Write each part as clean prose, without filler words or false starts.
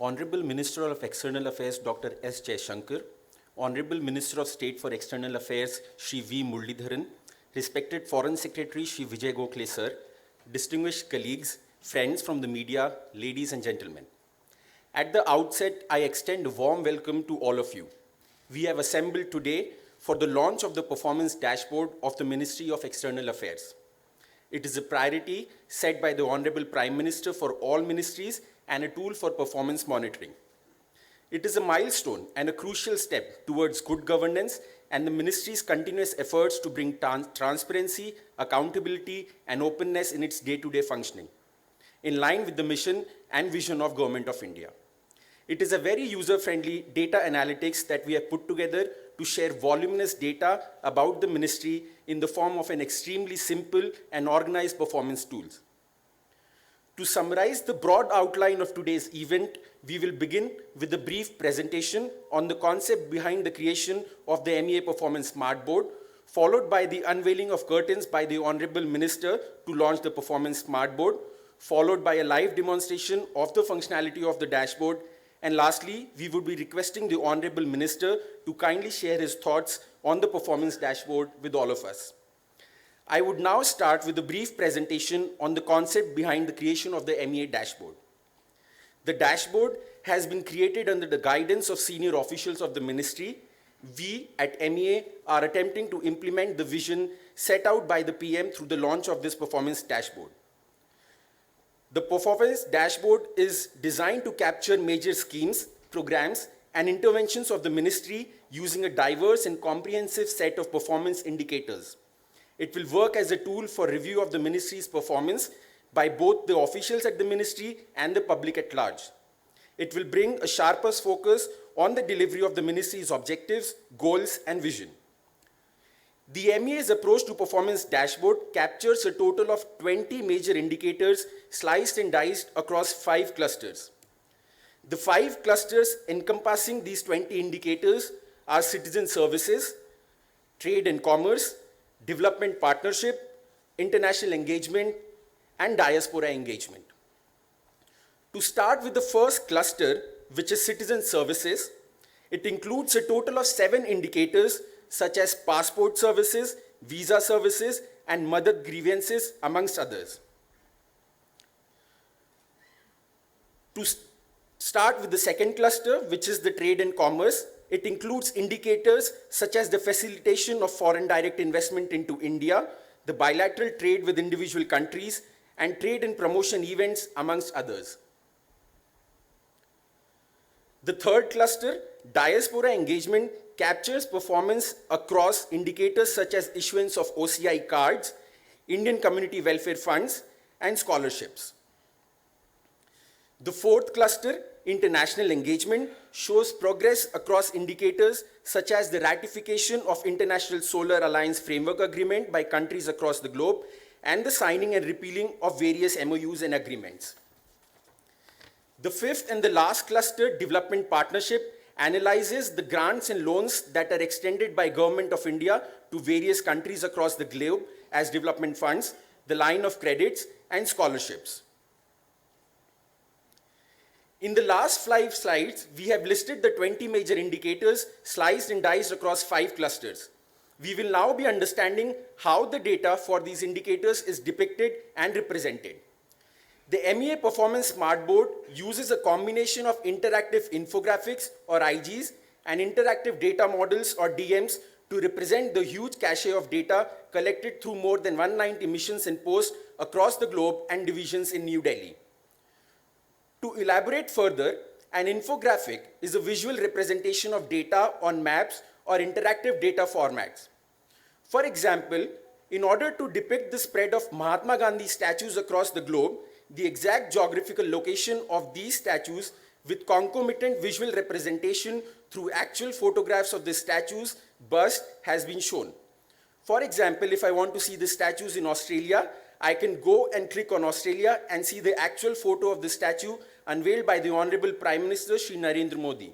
Honorable Minister of External Affairs Dr. S. Jaishankar, Honorable Minister of State for External Affairs Shri V. Muralidharan, respected Foreign Secretary Shri Vijay Gokhale sir, distinguished colleagues, friends from the media, ladies and gentlemen. At the outset, I extend a warm welcome to all of you. We have assembled today for the launch of the performance dashboard of the Ministry of External Affairs. It is a priority set by the Honorable Prime Minister for all ministries and a tool for performance monitoring. It is a milestone and a crucial step towards good governance and the ministry's continuous efforts to bring transparency, accountability, and openness in its day-to-day functioning, in line with the mission and vision of Government of India. It is a very user-friendly data analytics that we have put together to share voluminous data about the ministry in the form of an extremely simple and organized performance tools. To summarize the broad outline of today's event, we will begin with a brief presentation on the concept behind the creation of the MEA Performance SmartBoard, followed by the unveiling of curtains by the Honorable Minister to launch the Performance SmartBoard, followed by a live demonstration of the functionality of the dashboard, and lastly, we would be requesting the Honorable Minister to kindly share his thoughts on the performance dashboard with all of us. I would now start with a brief presentation on the concept behind the creation of the MEA dashboard. The dashboard has been created under the guidance of senior officials of the ministry. We at MEA are attempting to implement the vision set out by the PM through the launch of this performance dashboard. The performance dashboard is designed to capture major schemes, programs, and interventions of the ministry using a diverse and comprehensive set of performance indicators. It will work as a tool for review of the ministry's performance by both the officials at the ministry and the public at large. It will bring a sharper focus on the delivery of the ministry's objectives, goals, and vision. The MEA's approach to performance dashboard captures a total of 20 major indicators sliced and diced across 5 clusters. The 5 clusters encompassing these 20 indicators are citizen services, trade and commerce, development partnership, international engagement, and diaspora engagement. To start with the first cluster, which is citizen services, it includes a total of 7 indicators such as passport services, visa services, and mother grievances, amongst others. To start with the second cluster, which is the trade and commerce, it includes indicators such as the facilitation of foreign direct investment into India, the bilateral trade with individual countries, and trade and promotion events, amongst others. The third cluster, diaspora engagement, captures performance across indicators such as issuance of OCI cards, Indian community welfare funds, and scholarships. The fourth cluster, international engagement, shows progress across indicators such as the ratification of International Solar Alliance Framework Agreement by countries across the globe and the signing and repealing of various MOUs and agreements. The fifth and the last cluster, development partnership, analyzes the grants and loans that are extended by Government of India to various countries across the globe as development funds, the line of credits, and scholarships. In the last 5 slides, we have listed the 20 major indicators sliced and diced across 5 clusters. We will now be understanding how the data for these indicators is depicted and represented. The MEA Performance SmartBoard uses a combination of interactive infographics or IGs and interactive data models or DMs to represent the huge cache of data collected through more than 190 missions and posts across the globe and divisions in New Delhi. To elaborate further, an infographic is a visual representation of data on maps or interactive data formats. For example, in order to depict the spread of Mahatma Gandhi statues across the globe, the exact geographical location of these statues with concomitant visual representation through actual photographs of the statues bust has been shown. For example, if I want to see the statues in Australia, I can go and click on Australia and see the actual photo of the statue unveiled by the Honorable Prime Minister Shri Narendra Modi.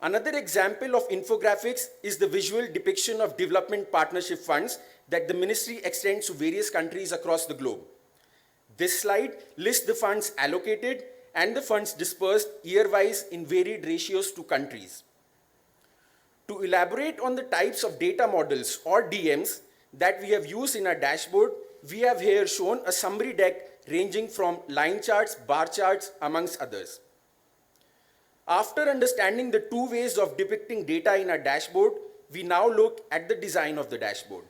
Another example of infographics is the visual depiction of development partnership funds that the ministry extends to various countries across the globe. This slide lists the funds allocated and the funds dispersed year-wise in varied ratios to countries. To elaborate on the types of data models or DMs that we have used in our dashboard, we have here shown a summary deck ranging from line charts, bar charts, amongst others. After understanding the two ways of depicting data in our dashboard, we now look at the design of the dashboard.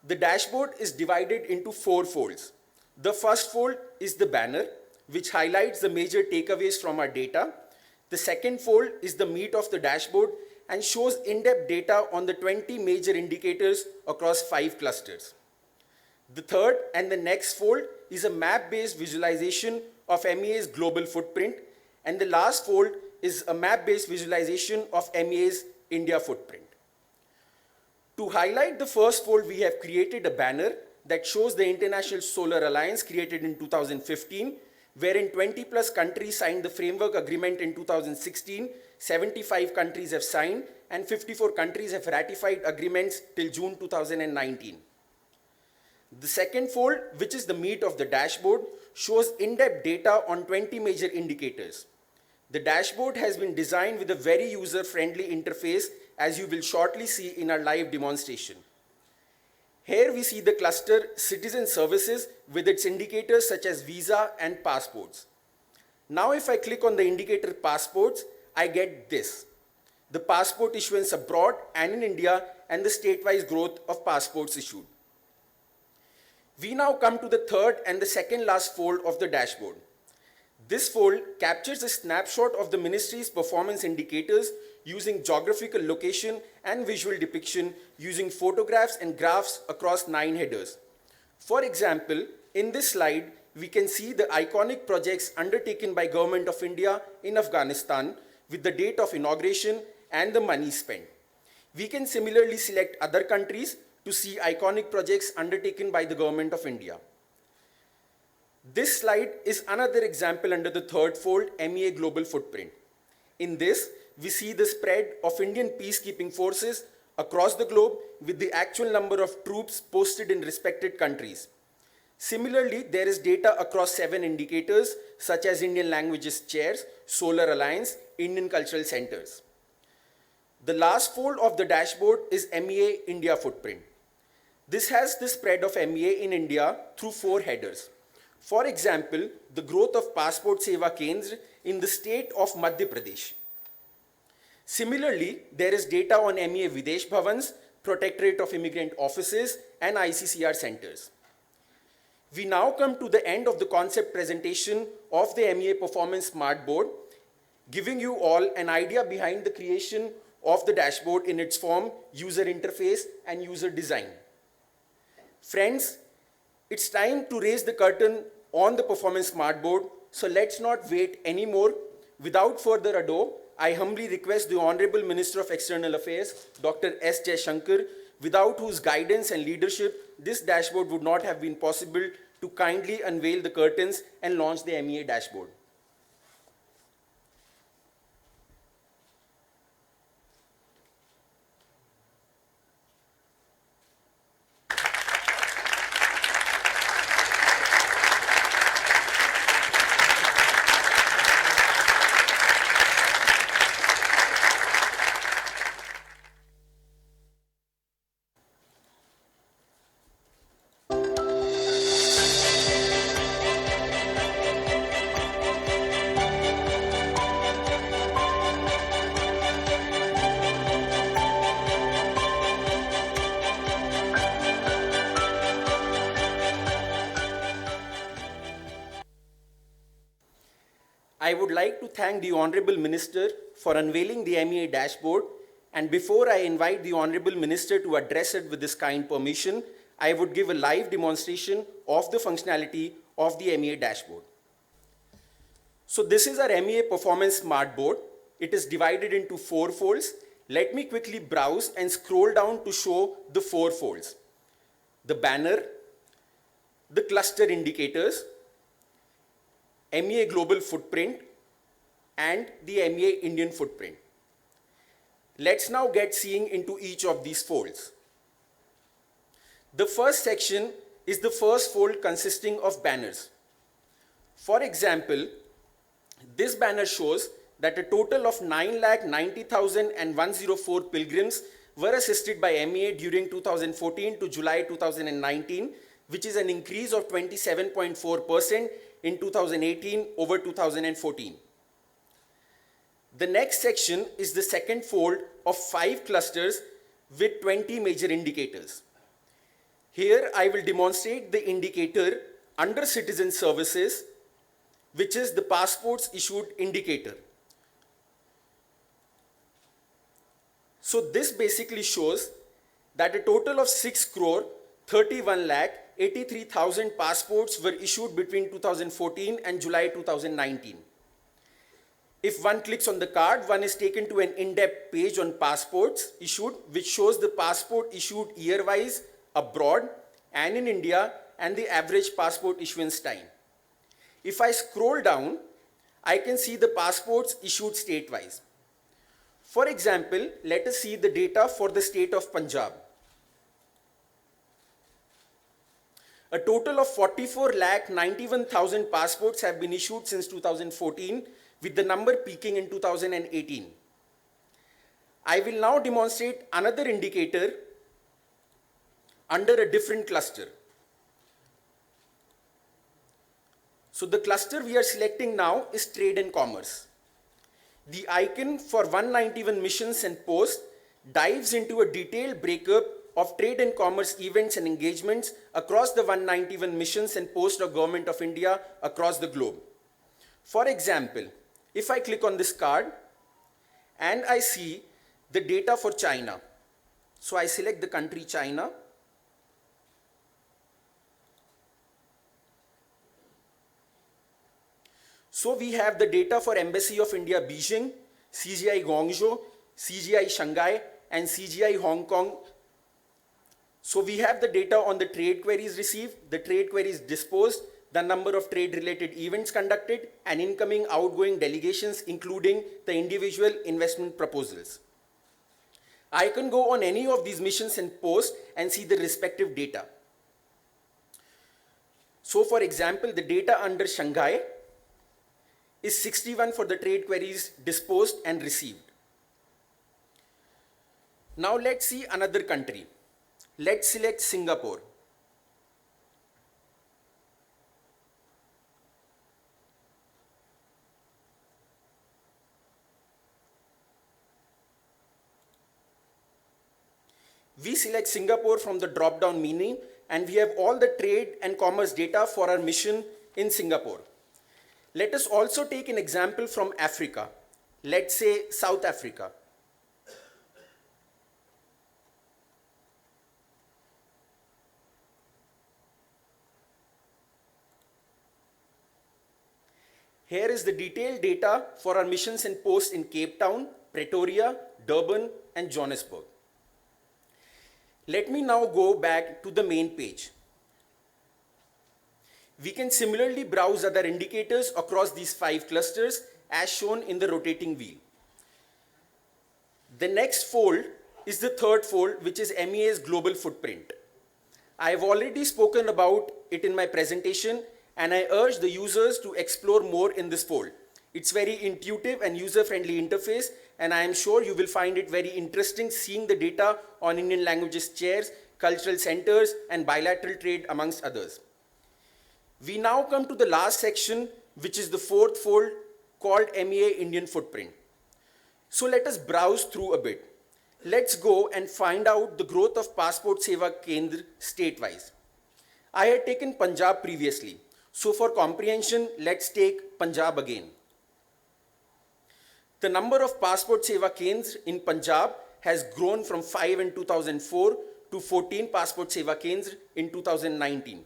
The dashboard is divided into 4 folds. The first fold is the banner, which highlights the major takeaways from our data. The second fold is the meat of the dashboard and shows in-depth data on the 20 major indicators across 5 clusters. The third and the next fold is a map-based visualization of MEA's global footprint, and the last fold is a map-based visualization of MEA's India footprint. To highlight the first fold, we have created a banner that shows the International Solar Alliance created in 2015, wherein 20 plus countries signed the framework agreement in 2016, 75 countries have signed, and 54 countries have ratified agreements till June 2019. The second fold, which is the meat of the dashboard, shows in-depth data on 20 major indicators. The dashboard has been designed with a very user-friendly interface, as you will shortly see in our live demonstration. Here we see the cluster Citizen Services with its indicators such as visa and passports. Now if I click on the indicator passports, I get this: the passport issuance abroad and in India and the state-wise growth of passports issued. We now come to the third and the second last fold of the dashboard. This fold captures a snapshot of the ministry's performance indicators using geographical location and visual depiction using photographs and graphs across 9 headers. For example, in this slide, we can see the iconic projects undertaken by Government of India in Afghanistan with the date of inauguration and the money spent. We can similarly select other countries to see iconic projects undertaken by the Government of India. This slide is another example under the third fold, MEA Global Footprint. In this, we see the spread of Indian peacekeeping forces across the globe with the actual number of troops posted in respected countries. Similarly, there is data across 7 indicators such as Indian languages chairs, Solar Alliance, Indian cultural centers. The last fold of the dashboard is MEA India Footprint. This has the spread of MEA in India through 4 headers. For example, the growth of Passport Seva Kendra in the state of Madhya Pradesh. Similarly, there is data on MEA Videsh Bhavans, Protectorate of Immigrant Offices, and ICCR centers. We now come to the end of the concept presentation of the MEA Performance SmartBoard, giving you all an idea behind the creation of the dashboard in its form, user interface, and user design. Friends, it's time to raise the curtain on the Performance SmartBoard, so let's not wait anymore. Without further ado, I humbly request the Honorable Minister of External Affairs, Dr. S. Shankar, without whose guidance and leadership, this dashboard would not have been possible, to kindly unveil the curtains and launch the MEA dashboard. I would like to thank the Honorable Minister for unveiling the MEA dashboard, and before I invite the Honorable Minister to address it with this kind permission, I would give a live demonstration of the functionality of the MEA dashboard. So this is our MEA Performance SmartBoard. It is divided into 4 folds. Let me quickly browse and scroll down to show the 4 folds: the banner, the cluster indicators, MEA Global Footprint, and the MEA Indian Footprint. Let's now get seeing into each of these folds. The first section is the first fold consisting of banners. For example, This banner shows that a total of 9,90,104 pilgrims were assisted by MEA during 2014 to July 2019, which is an increase of 27.4% in 2018 over 2014. The next section is the second fold of 5 clusters with 20 major indicators. Here I will demonstrate the indicator under citizen services, which is the passports issued indicator. So this basically shows that a total of 6 crore 31 lakh 83,000 passports were issued between 2014 and July 2019. If one clicks on the card, one is taken to an in-depth page on passports issued, which shows the passport issued year-wise abroad and in India and the average passport issuance time. If I scroll down, I can see the passports issued state-wise. For example, let us see the data for the state of Punjab. A total of 44,91,000 passports have been issued since 2014, with the number peaking in 2018. I will now demonstrate another indicator under a different cluster. So the cluster we are selecting now is trade and commerce. The icon for 191 missions and posts dives into a detailed breakup of trade and commerce events and engagements across the 191 missions and posts of Government of India across the globe. For example, if I click on this card and I see the data for China, so I select the country China. So we have the data for Embassy of India Beijing, CGI Guangzhou, CGI Shanghai, and CGI Hong Kong. So we have the data on the trade queries received, the trade queries disposed, the number of trade-related events conducted, and incoming, outgoing delegations, including the individual investment proposals. I can go on any of these missions and posts and see the respective data. So for example, the data under Shanghai is 61 for the trade queries disposed and received. Now let's see another country. Let's select Singapore. We select Singapore from the drop-down menu, and we have all the trade and commerce data for our mission in Singapore. Let us also take an example from Africa. Let's say South Africa. Here is the detailed data for our missions and posts in Cape Town, Pretoria, Durban, and Johannesburg. Let me now go back to the main page. We can similarly browse other indicators across these 5 clusters as shown in the rotating wheel. The next fold is the third fold, which is MEA's global footprint. I have already spoken about it in my presentation, and I urge the users to explore more in this fold. It's very intuitive and user-friendly interface, and I am sure you will find it very interesting seeing the data on Indian languages chairs, cultural centers, and bilateral trade amongst others. We now come to the last section, which is the fourth fold called MEA Indian Footprint. So let us browse through a bit. Let's go and find out the growth of Passport Seva Kendra state-wise. I had taken Punjab previously. So for comprehension, let's take Punjab again. The number of Passport Seva Kendra in Punjab has grown from 5 in 2004 to 14 Passport Seva Kendra in 2019.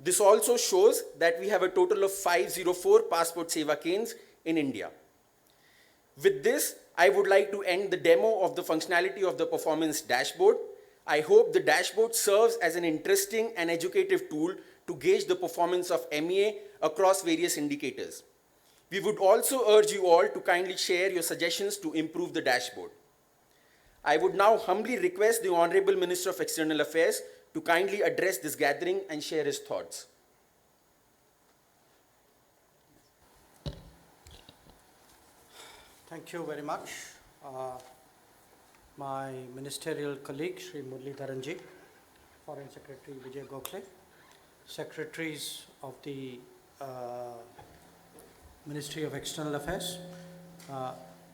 This also shows that we have a total of 504 Passport Seva Kendras in India. With this, I would like to end the demo of the functionality of the performance dashboard. I hope the dashboard serves as an interesting and educative tool to gauge the performance of MEA across various indicators. We would also urge you all to kindly share your suggestions to improve the dashboard. I would now humbly request the Honorable Minister of External Affairs to kindly address this gathering and share his thoughts. Thank you very much. My ministerial colleague, Sri Muralidharanji, Foreign Secretary Vijay Gokhale, Secretaries of the Ministry of External Affairs,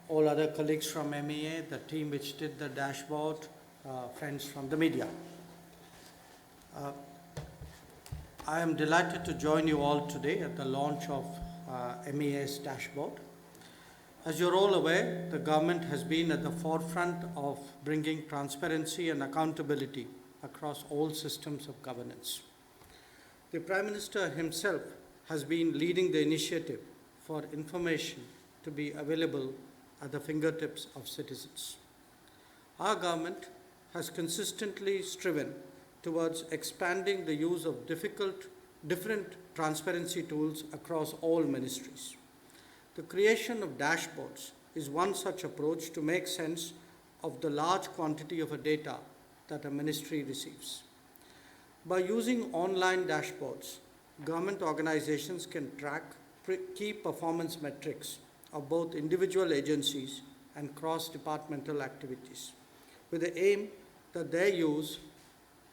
all other colleagues from MEA, the team which did the dashboard, friends from the media. I am delighted to join you all today at the launch of MEA's dashboard. As you're all aware, the government has been at the forefront of bringing transparency and accountability across all systems of governance. The Prime Minister himself has been leading the initiative for information to be available at the fingertips of citizens. Our government has consistently striven towards expanding the use of different transparency tools across all ministries. The creation of dashboards is one such approach to make sense of the large quantity of data that a ministry receives. By using online dashboards, government organizations can track key performance metrics of both individual agencies and cross-departmental activities, with the aim that their use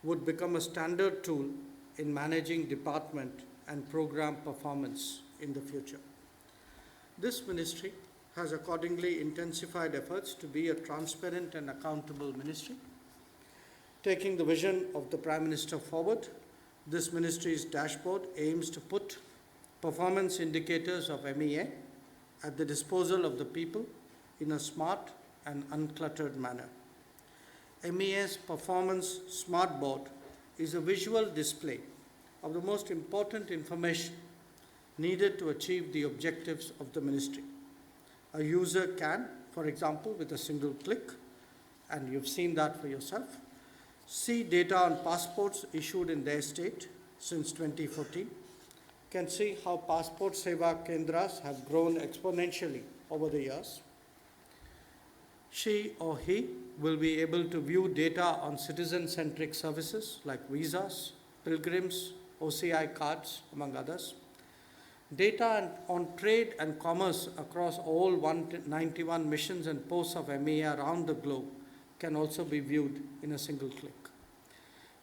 would become a standard tool in managing department and program performance in the future. This ministry has accordingly intensified efforts to be a transparent and accountable ministry. Taking the vision of the Prime Minister forward, this ministry's dashboard aims to put performance indicators of MEA at the disposal of the people in a smart and uncluttered manner. MEA's Performance SmartBoard is a visual display of the most important information needed to achieve the objectives of the ministry. A user can, for example, with a single click, and you've seen that for yourself, see data on passports issued in their state since 2014, can see how passport seva kendras have grown exponentially over the years. She or he will be able to view data on citizen-centric services like visas, pilgrims, OCI cards, among others. Data on trade and commerce across all 191 missions and posts of MEA around the globe can also be viewed in a single click.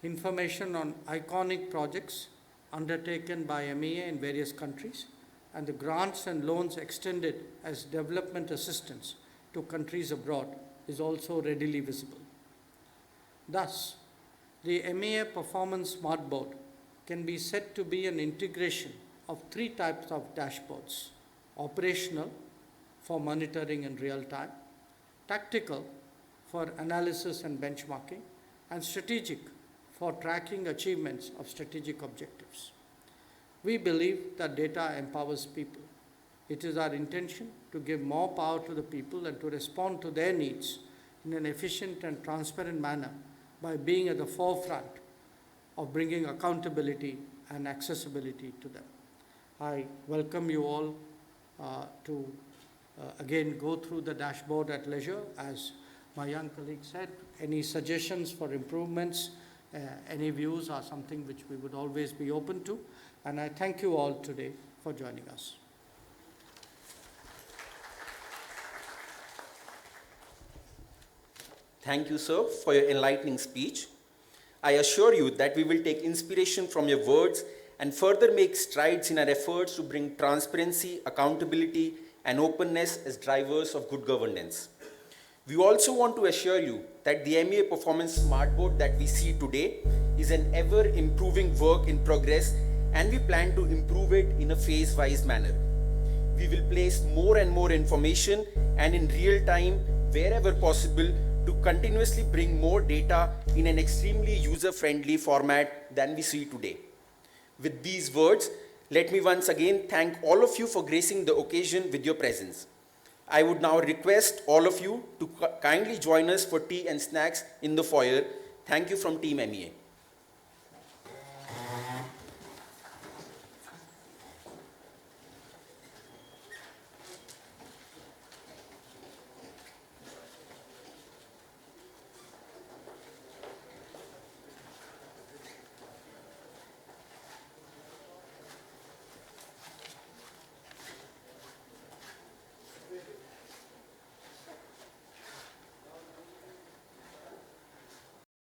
Information on iconic projects undertaken by MEA in various countries and the grants and loans extended as development assistance to countries abroad is also readily visible. Thus, the MEA Performance SmartBoard can be said to be an integration of three types of dashboards: operational for monitoring in real time, tactical for analysis and benchmarking, and strategic for tracking achievements of strategic objectives. We believe that data empowers people. It is our intention to give more power to the people and to respond to their needs in an efficient and transparent manner by being at the forefront of bringing accountability and accessibility to them. I welcome you all to again go through the dashboard at leisure. As my young colleague said, any suggestions for improvements, any views are something which we would always be open to. And I thank you all today for joining us. Thank you, sir, for your enlightening speech. I assure you that we will take inspiration from your words and further make strides in our efforts to bring transparency, accountability, and openness as drivers of good governance. We also want to assure you that the MEA Performance SmartBoard that we see today is an ever-improving work in progress, and we plan to improve it in a phase-wise manner. We will place more and more information and in real time, wherever possible, to continuously bring more data in an extremely user-friendly format than we see today. With these words, let me once again thank all of you for gracing the occasion with your presence. I would now request all of you to kindly join us for tea and snacks in the foyer. Thank you from Team MEA.